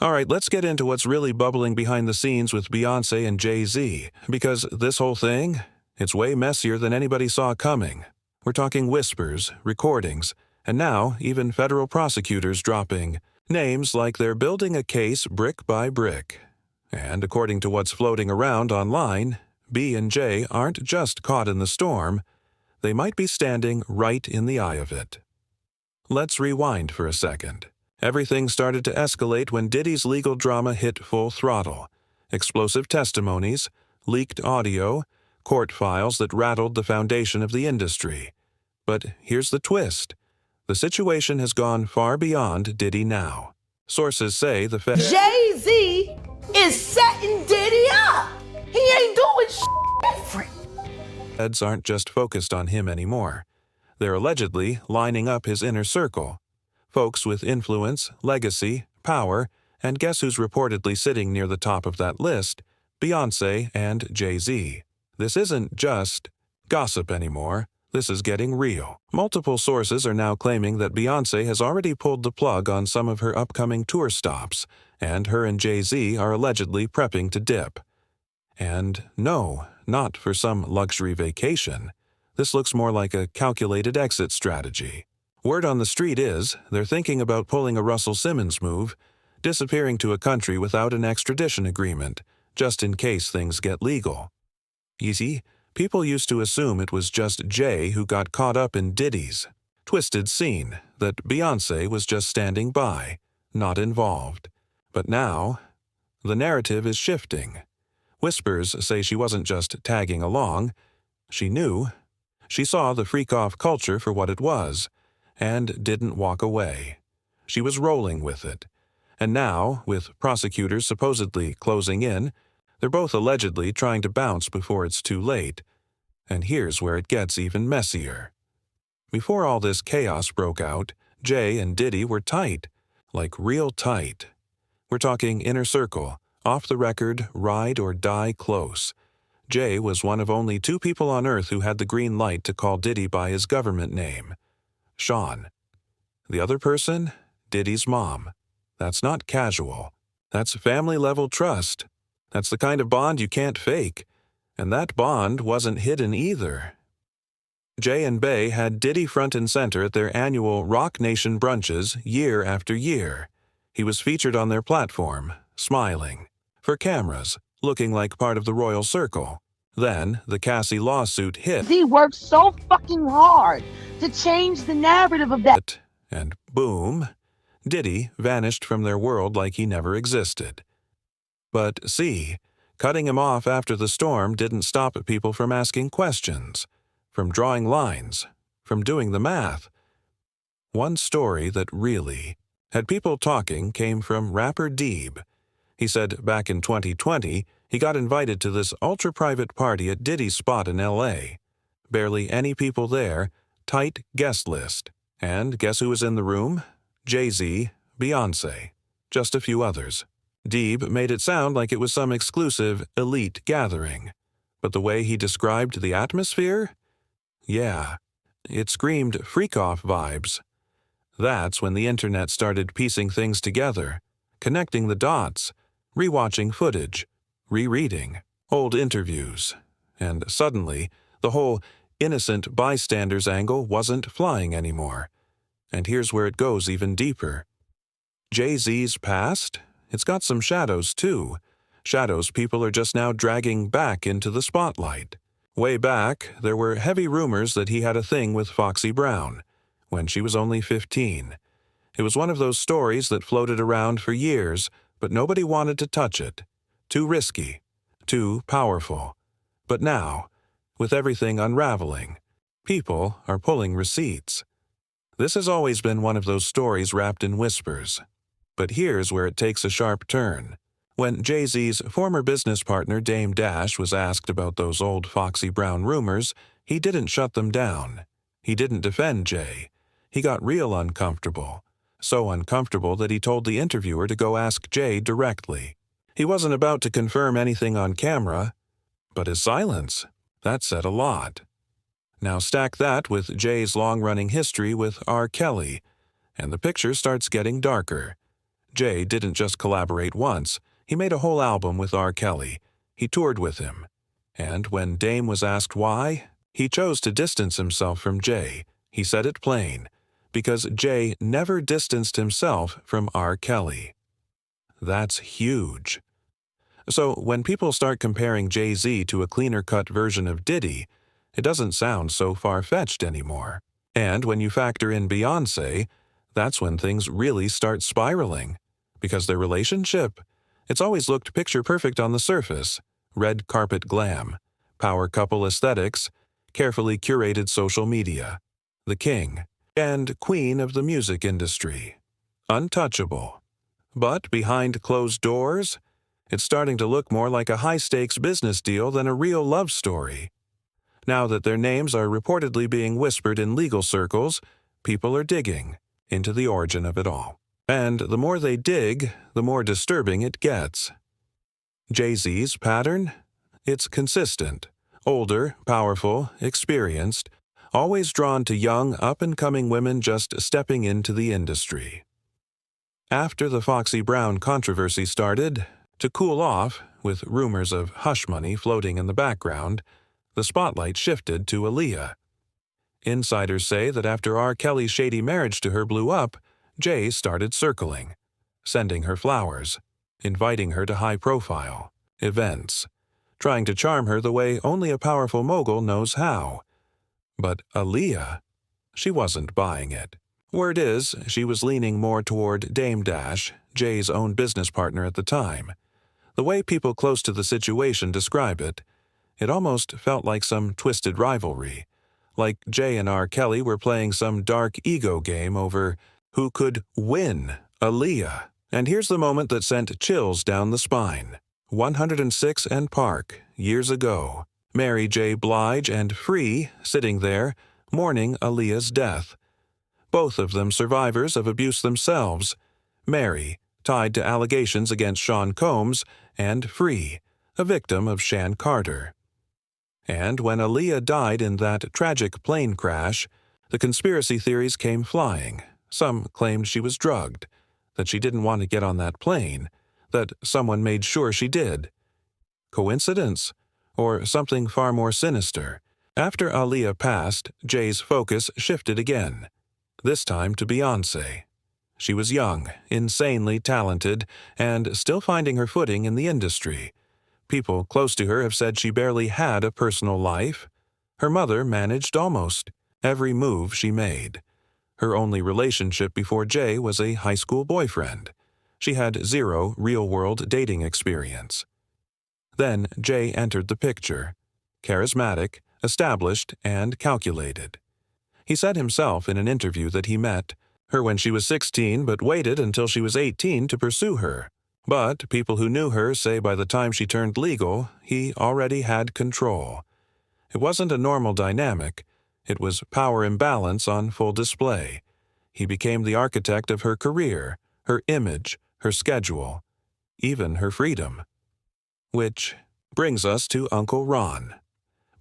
All right, let's get into what's really bubbling behind the scenes with Beyoncé and Jay-Z, because this whole thing, it's way messier than anybody saw coming. We're talking whispers, recordings, and now even federal prosecutors dropping names like they're building a case brick by brick. And according to what's floating around online, B and J aren't just caught in the storm, they might be standing right in the eye of it. Let's rewind for a second. Everything started to escalate when Diddy's legal drama hit full throttle. Explosive testimonies, leaked audio, court files that rattled the foundation of the industry. But here's the twist. The situation has gone far beyond Diddy now. Sources say the Jay-Z is setting Diddy up. He ain't doing different. Feds aren't just focused on him anymore. They're allegedly lining up his inner circle. Folks with influence, legacy, power, and guess who's reportedly sitting near the top of that list? Beyoncé and Jay-Z. This isn't just gossip anymore. This is getting real. Multiple sources are now claiming that Beyoncé has already pulled the plug on some of her upcoming tour stops, and her and Jay-Z are allegedly prepping to dip. And no, not for some luxury vacation. This looks more like a calculated exit strategy. Word on the street is they're thinking about pulling a Russell Simmons move, disappearing to a country without an extradition agreement, just in case things get legal. You see, people used to assume it was just Jay who got caught up in Diddy's twisted scene, that Beyoncé was just standing by, not involved. But now, the narrative is shifting. Whispers say she wasn't just tagging along. She knew. She saw the freak-off culture for what it was, and didn't walk away. She was rolling with it. And now, with prosecutors supposedly closing in, they're both allegedly trying to bounce before it's too late. And here's where it gets even messier. Before all this chaos broke out, Jay and Diddy were tight, like real tight. We're talking inner circle, off the record, ride or die close. Jay was one of only 2 people on earth who had the green light to call Diddy by his government name, Sean. The other person? Diddy's mom. That's not casual. That's family-level trust. That's the kind of bond you can't fake. And that bond wasn't hidden either. Jay and Bey had Diddy front and center at their annual Rock Nation brunches year after year. He was featured on their platform, smiling, for cameras, looking like part of the royal circle. Then, the Cassie lawsuit hit. He worked so fucking hard to change the narrative of that. And boom, Diddy vanished from their world like he never existed. But see, cutting him off after the storm didn't stop people from asking questions, from drawing lines, from doing the math. One story that really had people talking came from rapper Deeb. He said back in 2020, he got invited to this ultra-private party at Diddy's spot in L.A. Barely any people there, tight guest list. And guess who was in the room? Jay-Z, Beyoncé, just a few others. Deeb made it sound like it was some exclusive, elite gathering. But the way he described the atmosphere? Yeah, it screamed freak-off vibes. That's when the internet started piecing things together, connecting the dots, rewatching footage, rereading old interviews, and suddenly the whole innocent bystanders angle wasn't flying anymore. And here's where it goes even deeper. Jay-Z's past? It's got some shadows too. Shadows people are just now dragging back into the spotlight. Way back, there were heavy rumors that he had a thing with Foxy Brown, when she was only 15. It was one of those stories that floated around for years, but nobody wanted to touch it. Too risky, too powerful. But now, with everything unraveling, people are pulling receipts. This has always been one of those stories wrapped in whispers. But here's where it takes a sharp turn. When Jay-Z's former business partner Dame Dash was asked about those old Foxy Brown rumors, he didn't shut them down. He didn't defend Jay. He got real uncomfortable. So uncomfortable that he told the interviewer to go ask Jay directly. He wasn't about to confirm anything on camera, but his silence, that said a lot. Now stack that with Jay's long-running history with R. Kelly, and the picture starts getting darker. Jay didn't just collaborate once, he made a whole album with R. Kelly. He toured with him. And when Dame was asked why, he chose to distance himself from Jay. He said it plain, because Jay never distanced himself from R. Kelly. That's huge. So when people start comparing Jay-Z to a cleaner-cut version of Diddy, it doesn't sound so far-fetched anymore. And when you factor in Beyoncé, that's when things really start spiraling. Because their relationship, it's always looked picture-perfect on the surface. Red carpet glam, power couple aesthetics, carefully curated social media. The king and queen of the music industry. Untouchable. But behind closed doors, it's starting to look more like a high-stakes business deal than a real love story. Now that their names are reportedly being whispered in legal circles, people are digging into the origin of it all. And the more they dig, the more disturbing it gets. Jay-Z's pattern? It's consistent. Older, powerful, experienced, always drawn to young, up-and-coming women just stepping into the industry. After the Foxy Brown controversy started, to cool off, with rumors of hush money floating in the background, the spotlight shifted to Aaliyah. Insiders say that after R. Kelly's shady marriage to her blew up, Jay started circling, sending her flowers, inviting her to high-profile events, trying to charm her the way only a powerful mogul knows how. But Aaliyah, she wasn't buying it. Word is, she was leaning more toward Dame Dash, Jay's own business partner at the time. The way people close to the situation describe it, it almost felt like some twisted rivalry, like Jay and R. Kelly were playing some dark ego game over who could win Aaliyah. And here's the moment that sent chills down the spine. 106 and Park, years ago. Mary J. Blige and Free sitting there, mourning Aaliyah's death. Both of them survivors of abuse themselves. Mary, tied to allegations against Sean Combs, and Free, a victim of Shan Carter. And when Aaliyah died in that tragic plane crash, the conspiracy theories came flying. Some claimed she was drugged, that she didn't want to get on that plane, that someone made sure she did. Coincidence? Or something far more sinister? After Aaliyah passed, Jay's focus shifted again, this time to Beyoncé. She was young, insanely talented, and still finding her footing in the industry. People close to her have said she barely had a personal life. Her mother managed almost every move she made. Her only relationship before Jay was a high school boyfriend. She had zero real-world dating experience. Then Jay entered the picture, charismatic, established, and calculated. He said himself in an interview that he met her when she was 16 but waited until she was 18 to pursue her. But people who knew her say by the time she turned legal, he already had control. It wasn't a normal dynamic. It was power imbalance on full display. He became the architect of her career, her image, her schedule, even her freedom. Which brings us to Uncle Ron.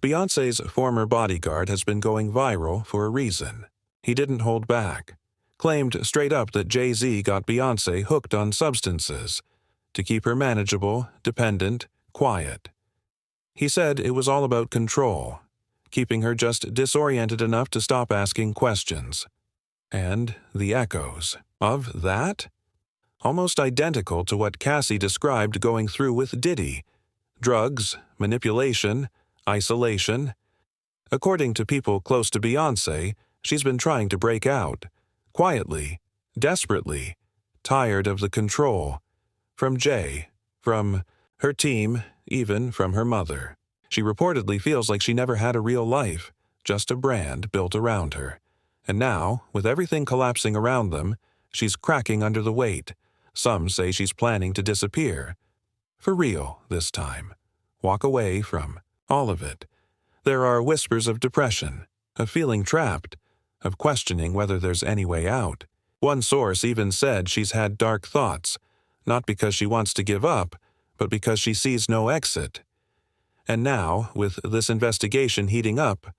Beyoncé's former bodyguard has been going viral for a reason. He didn't hold back. Claimed straight up that Jay-Z got Beyoncé hooked on substances to keep her manageable, dependent, quiet. He said it was all about control, keeping her just disoriented enough to stop asking questions. And the echoes of that? Almost identical to what Cassie described going through with Diddy. Drugs, manipulation, isolation. According to people close to Beyoncé, she's been trying to break out. Quietly, desperately, tired of the control. From Jay, from her team, even from her mother. She reportedly feels like she never had a real life, just a brand built around her. And now, with everything collapsing around them, she's cracking under the weight. Some say she's planning to disappear. For real, this time. Walk away from all of it. There are whispers of depression, of feeling trapped, of questioning whether there's any way out. One source even said she's had dark thoughts, not because she wants to give up, but because she sees no exit. And now, with this investigation heating up,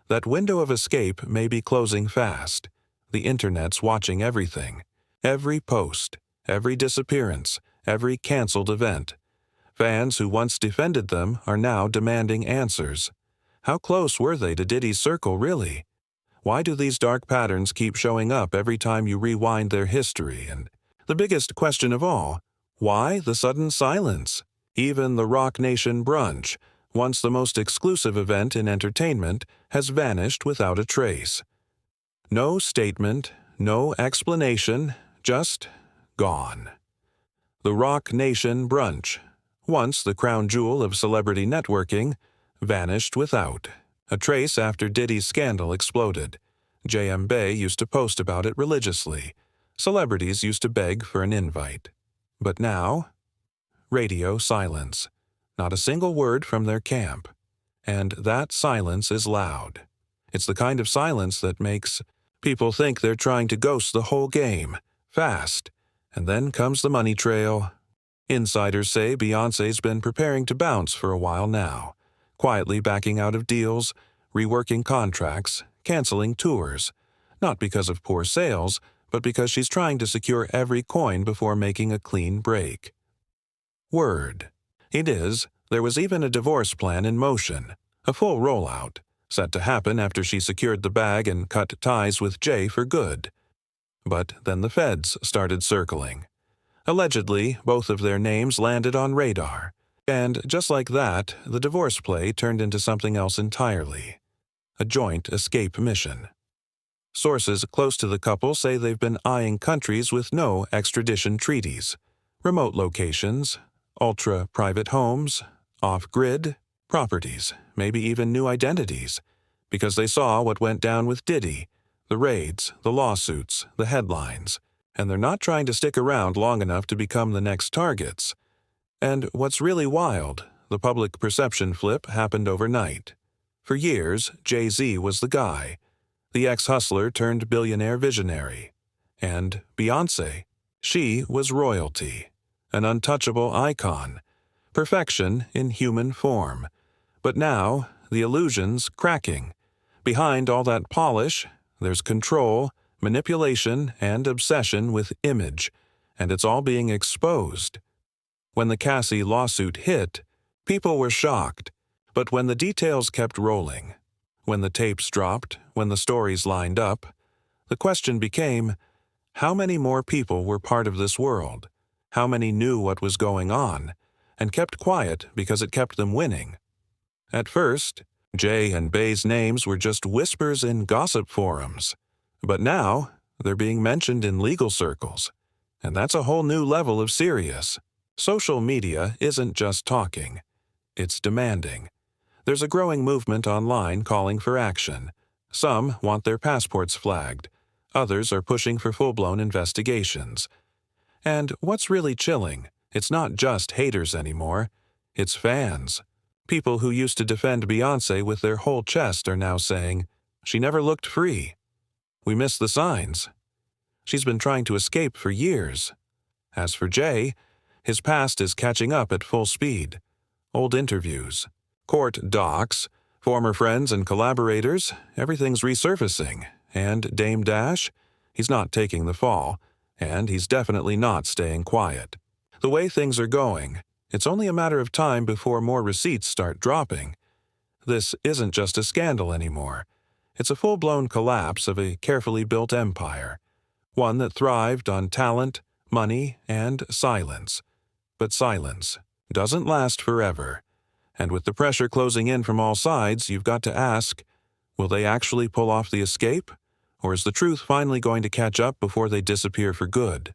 that window of escape may be closing fast. The internet's watching everything, every post, every disappearance, every canceled event. Fans who once defended them are now demanding answers. How close were they to Diddy's circle, really? Why do these dark patterns keep showing up every time you rewind their history? And the biggest question of all, why the sudden silence? Even the Rock Nation brunch, once the most exclusive event in entertainment, has vanished without a trace. No statement, no explanation, just gone. The Rock Nation brunch, once the crown jewel of celebrity networking, vanished without a trace after Diddy's scandal exploded. J.M. Bay used to post about it religiously. Celebrities used to beg for an invite. But now, radio silence. Not a single word from their camp. And that silence is loud. It's the kind of silence that makes people think they're trying to ghost the whole game, fast. And then comes the money trail. Insiders say Beyoncé's been preparing to bounce for a while now, quietly backing out of deals, reworking contracts, canceling tours, not because of poor sales, but because she's trying to secure every coin before making a clean break. Word. It is, there was even a divorce plan in motion, a full rollout, set to happen after she secured the bag and cut ties with Jay for good. But then the feds started circling. Allegedly, both of their names landed on radar. And just like that, the divorce play turned into something else entirely. A joint escape mission. Sources close to the couple say they've been eyeing countries with no extradition treaties, remote locations, ultra-private homes, off-grid properties, maybe even new identities, because they saw what went down with Diddy, the raids, the lawsuits, the headlines, and they're not trying to stick around long enough to become the next targets. And what's really wild, the public perception flip happened overnight. For years, Jay-Z was the guy, the ex-hustler turned billionaire visionary. And Beyoncé, she was royalty, an untouchable icon, perfection in human form. But now, the illusion's cracking. Behind all that polish, there's control, manipulation, and obsession with image, and it's all being exposed. When the Cassie lawsuit hit, people were shocked. But when the details kept rolling, when the tapes dropped, when the stories lined up, the question became, how many more people were part of this world? How many knew what was going on, and kept quiet because it kept them winning? At first, Jay and Bay's names were just whispers in gossip forums. But now, they're being mentioned in legal circles. And that's a whole new level of serious. Social media isn't just talking. It's demanding. There's a growing movement online calling for action. Some want their passports flagged. Others are pushing for full-blown investigations. And what's really chilling, it's not just haters anymore. It's fans. People who used to defend Beyoncé with their whole chest are now saying, she never looked free. We miss the signs. She's been trying to escape for years. As for Jay, his past is catching up at full speed. Old interviews, court docs, former friends and collaborators, everything's resurfacing. And Dame Dash, he's not taking the fall, and he's definitely not staying quiet. The way things are going, it's only a matter of time before more receipts start dropping. This isn't just a scandal anymore. It's a full-blown collapse of a carefully built empire, one that thrived on talent, money, and silence. But silence doesn't last forever. And with the pressure closing in from all sides, you've got to ask, will they actually pull off the escape? Or is the truth finally going to catch up before they disappear for good?